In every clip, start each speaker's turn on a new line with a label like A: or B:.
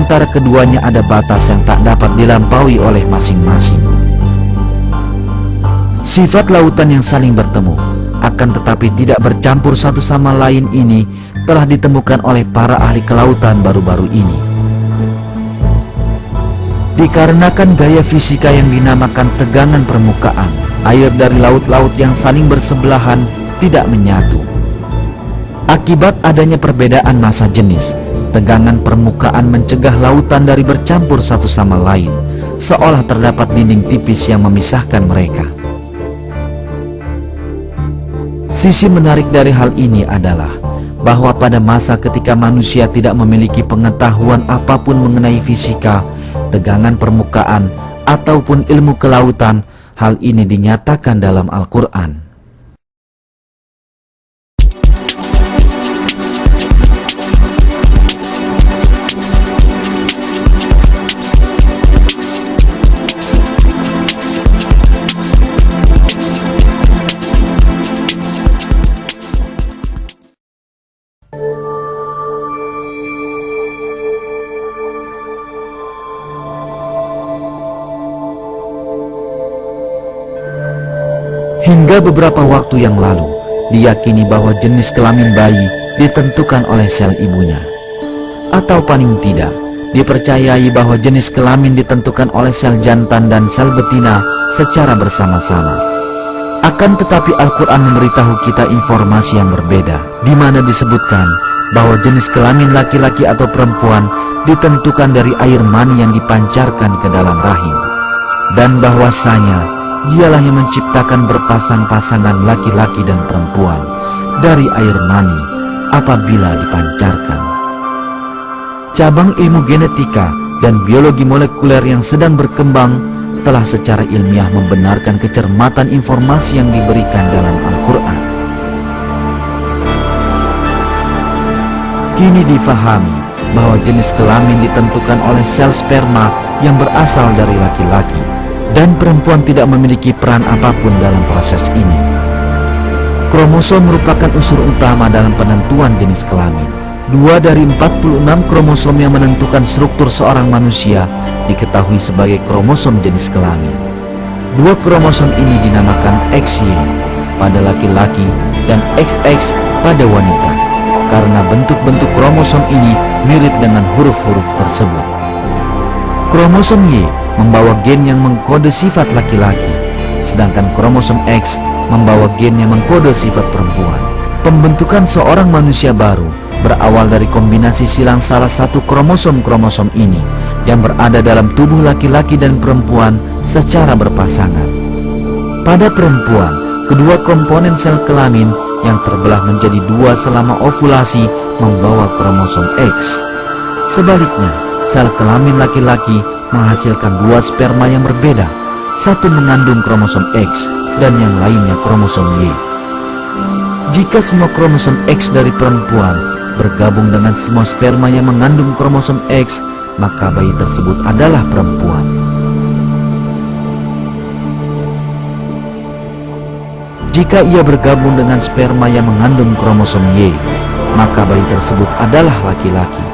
A: antara keduanya ada batas yang tak dapat dilampaui oleh masing-masing. Sifat lautan yang saling bertemu, akan tetapi tidak bercampur satu sama lain ini telah ditemukan oleh para ahli kelautan baru-baru ini. Dikarenakan gaya fisika yang dinamakan tegangan permukaan, air dari laut-laut yang saling bersebelahan tidak menyatu. Akibat adanya perbedaan massa jenis, tegangan permukaan mencegah lautan dari bercampur satu sama lain, seolah terdapat dinding tipis yang memisahkan mereka. Sisi menarik dari hal ini adalah bahwa pada masa ketika manusia tidak memiliki pengetahuan apapun mengenai fisika, tegangan permukaan, ataupun ilmu kelautan, hal ini dinyatakan dalam Al-Quran. Hingga beberapa waktu yang lalu, diyakini bahwa jenis kelamin bayi ditentukan oleh sel ibunya. Atau paling tidak, dipercayai bahwa jenis kelamin ditentukan oleh sel jantan dan sel betina secara bersama-sama. Akan tetapi Al-Quran memberitahu kita informasi yang berbeda, di mana disebutkan bahwa jenis kelamin laki-laki atau perempuan ditentukan dari air mani yang dipancarkan ke dalam rahim. Dan bahwasanya Dialah yang menciptakan berpasang-pasangan laki-laki dan perempuan dari air mani apabila dipancarkan. Cabang ilmu genetika dan biologi molekuler yang sedang berkembang telah secara ilmiah membenarkan kecermatan informasi yang diberikan dalam Al-Quran. Kini difahami bahwa jenis kelamin ditentukan oleh sel sperma yang berasal dari laki-laki, dan perempuan tidak memiliki peran apapun dalam proses ini. Kromosom merupakan unsur utama dalam penentuan jenis kelamin. 2 dari 46 kromosom yang menentukan struktur seorang manusia diketahui sebagai kromosom jenis kelamin. 2 kromosom ini dinamakan XY pada laki-laki dan XX pada wanita, karena bentuk-bentuk kromosom ini mirip dengan huruf-huruf tersebut. Kromosom Y membawa gen yang mengkode sifat laki-laki, sedangkan kromosom X membawa gen yang mengkode sifat perempuan. Pembentukan seorang manusia baru berawal dari kombinasi silang salah satu kromosom-kromosom ini yang berada dalam tubuh laki-laki dan perempuan secara berpasangan. Pada perempuan, kedua komponen sel kelamin yang terbelah menjadi 2 selama ovulasi membawa kromosom X. Sebaliknya, sel kelamin laki-laki menghasilkan 2 sperma yang berbeda, satu mengandung kromosom X dan yang lainnya kromosom Y. Jika semua kromosom X dari perempuan bergabung dengan semua sperma yang mengandung kromosom X, maka bayi tersebut adalah perempuan. Jika ia bergabung dengan sperma yang mengandung kromosom Y, maka bayi tersebut adalah laki-laki.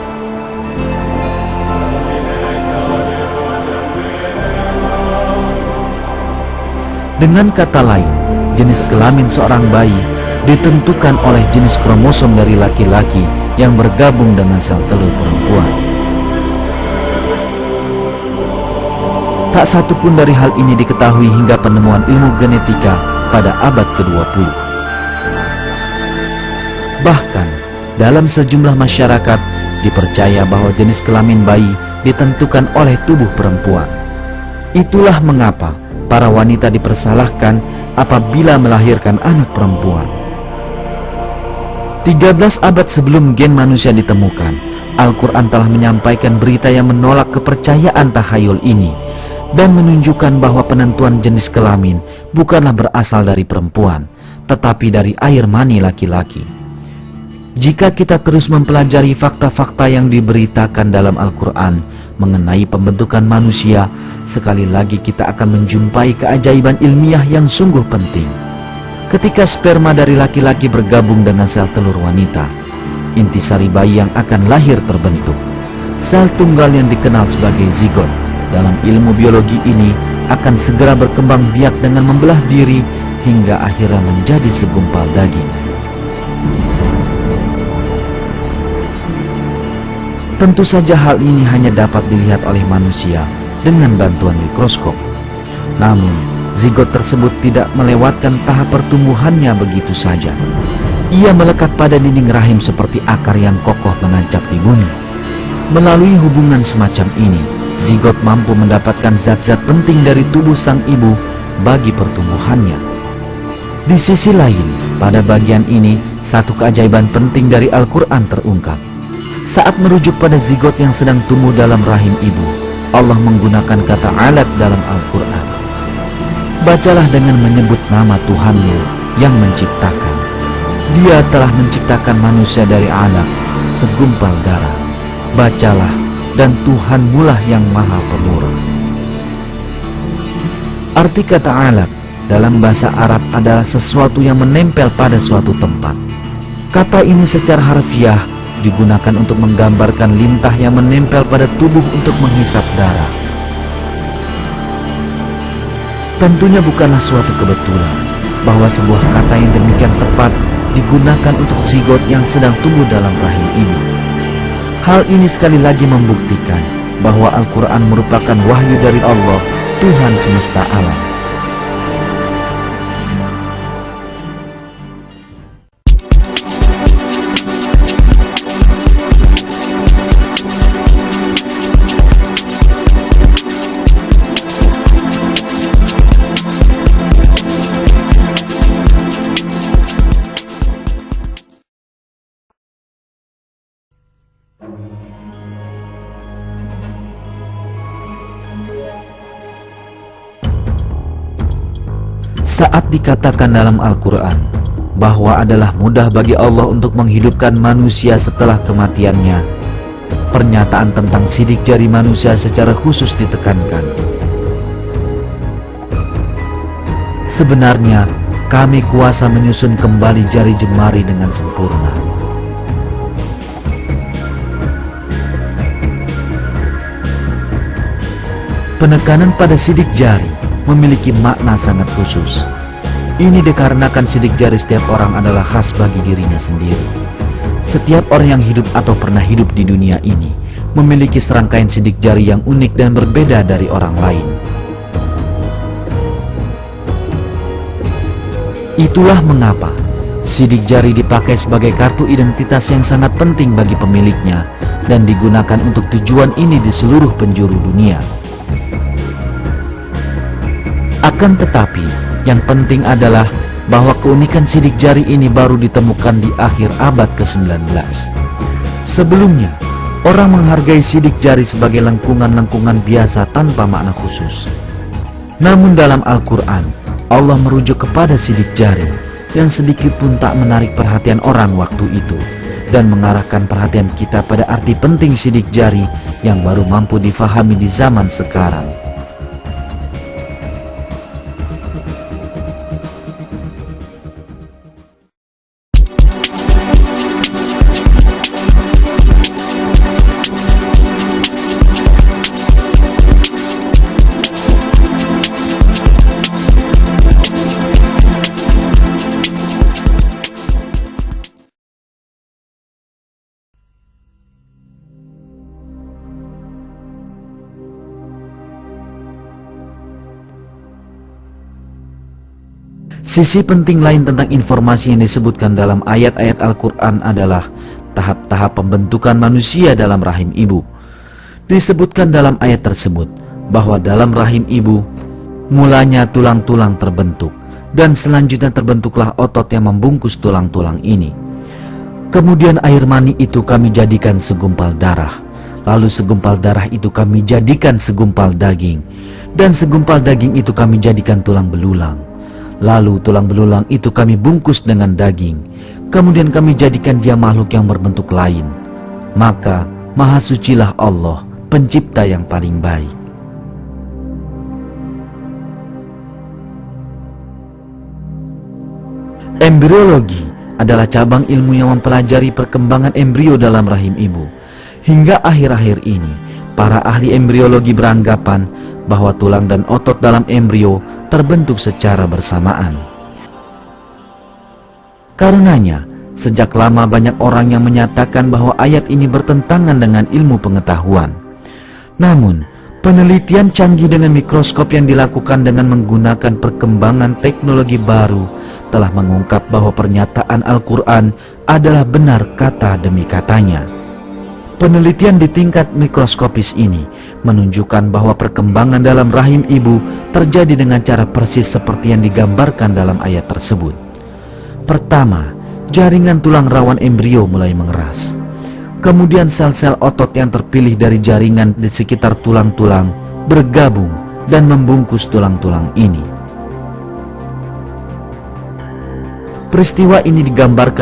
A: Dengan kata lain, jenis kelamin seorang bayi ditentukan oleh jenis kromosom dari laki-laki yang bergabung dengan sel telur perempuan. Tak satu pun dari hal ini diketahui hingga penemuan ilmu genetika pada abad ke-20. Bahkan, dalam sejumlah masyarakat dipercaya bahwa jenis kelamin bayi ditentukan oleh tubuh perempuan. Itulah mengapa para wanita dipersalahkan apabila melahirkan anak perempuan. 13 abad sebelum gen manusia ditemukan, Al-Quran telah menyampaikan berita yang menolak kepercayaan takhayul ini dan menunjukkan bahwa penentuan jenis kelamin bukanlah berasal dari perempuan, tetapi dari air mani laki-laki. Jika kita terus mempelajari fakta-fakta yang diberitakan dalam Al-Quran mengenai pembentukan manusia, sekali lagi kita akan menjumpai keajaiban ilmiah yang sungguh penting. Ketika sperma dari laki-laki bergabung dengan sel telur wanita, intisari bayi yang akan lahir terbentuk. Sel tunggal yang dikenal sebagai zigot dalam ilmu biologi ini akan segera berkembang biak dengan membelah diri hingga akhirnya menjadi segumpal daging. Tentu saja hal ini hanya dapat dilihat oleh manusia dengan bantuan mikroskop. Namun, zigot tersebut tidak melewatkan tahap pertumbuhannya begitu saja. Ia melekat pada dinding rahim seperti akar yang kokoh menancap di bumi. Melalui hubungan semacam ini, zigot mampu mendapatkan zat-zat penting dari tubuh sang ibu bagi pertumbuhannya. Di sisi lain, pada bagian ini, satu keajaiban penting dari Al-Quran terungkap. Saat merujuk pada zigot yang sedang tumbuh dalam rahim ibu, Allah menggunakan kata alat dalam Al-Quran. Bacalah dengan menyebut nama Tuhanmu yang menciptakan. Dia telah menciptakan manusia dari alaq, segumpal darah. Bacalah, dan Tuhanmulah yang maha pemurah. Arti kata alaq dalam bahasa Arab adalah sesuatu yang menempel pada suatu tempat. Kata ini secara harfiah digunakan untuk menggambarkan lintah yang menempel pada tubuh untuk menghisap darah. Tentunya bukanlah suatu kebetulan bahwa sebuah kata yang demikian tepat digunakan untuk zigot yang sedang tumbuh dalam rahim ibu. Hal ini sekali lagi membuktikan bahwa Al-Quran merupakan wahyu dari Allah, Tuhan semesta alam. Saat dikatakan dalam Al-Quran bahwa adalah mudah bagi Allah untuk menghidupkan manusia setelah kematiannya, pernyataan tentang sidik jari manusia secara khusus ditekankan. Sebenarnya, kami kuasa menyusun kembali jari jemari dengan sempurna. Penekanan pada sidik jari memiliki makna sangat khusus. Ini dikarenakan sidik jari setiap orang adalah khas bagi dirinya sendiri. Setiap orang yang hidup atau pernah hidup di dunia ini memiliki serangkaian sidik jari yang unik dan berbeda dari orang lain. Itulah mengapa sidik jari dipakai sebagai kartu identitas yang sangat penting bagi pemiliknya dan digunakan untuk tujuan ini di seluruh penjuru dunia. Akan tetapi, yang penting adalah bahwa keunikan sidik jari ini baru ditemukan di akhir abad ke-19. Sebelumnya, orang menghargai sidik jari sebagai lengkungan-lengkungan biasa tanpa makna khusus. Namun dalam Al-Quran, Allah merujuk kepada sidik jari yang sedikit pun tak menarik perhatian orang waktu itu dan mengarahkan perhatian kita pada arti penting sidik jari yang baru mampu difahami di zaman sekarang. Sisi penting lain tentang informasi yang disebutkan dalam ayat-ayat Al-Quran adalah tahap-tahap pembentukan manusia dalam rahim ibu. Disebutkan dalam ayat tersebut bahwa dalam rahim ibu mulanya tulang-tulang terbentuk dan selanjutnya terbentuklah otot yang membungkus tulang-tulang ini. Kemudian air mani itu kami jadikan segumpal darah, lalu segumpal darah itu kami jadikan segumpal daging, dan segumpal daging itu kami jadikan tulang belulang. Lalu tulang belulang itu kami bungkus dengan daging. Kemudian kami jadikan dia makhluk yang berbentuk lain. Maka maha sucilah Allah, pencipta yang paling baik. Embriologi adalah cabang ilmu yang mempelajari perkembangan embrio dalam rahim ibu. Hingga akhir-akhir ini, para ahli embriologi beranggapan bahwa tulang dan otot dalam embrio terbentuk secara bersamaan. Karenanya, sejak lama banyak orang yang menyatakan bahwa ayat ini bertentangan dengan ilmu pengetahuan. Namun, penelitian canggih dengan mikroskop yang dilakukan dengan menggunakan perkembangan teknologi baru telah mengungkap bahwa pernyataan Al-Quran adalah benar kata demi katanya. Penelitian di tingkat mikroskopis ini menunjukkan bahwa perkembangan dalam rahim ibu terjadi dengan cara persis seperti yang digambarkan dalam ayat tersebut. Pertama, jaringan tulang rawan embrio mulai mengeras. Kemudian sel-sel otot yang terpilih dari jaringan di sekitar tulang-tulang bergabung dan membungkus tulang-tulang ini. Peristiwa ini digambarkan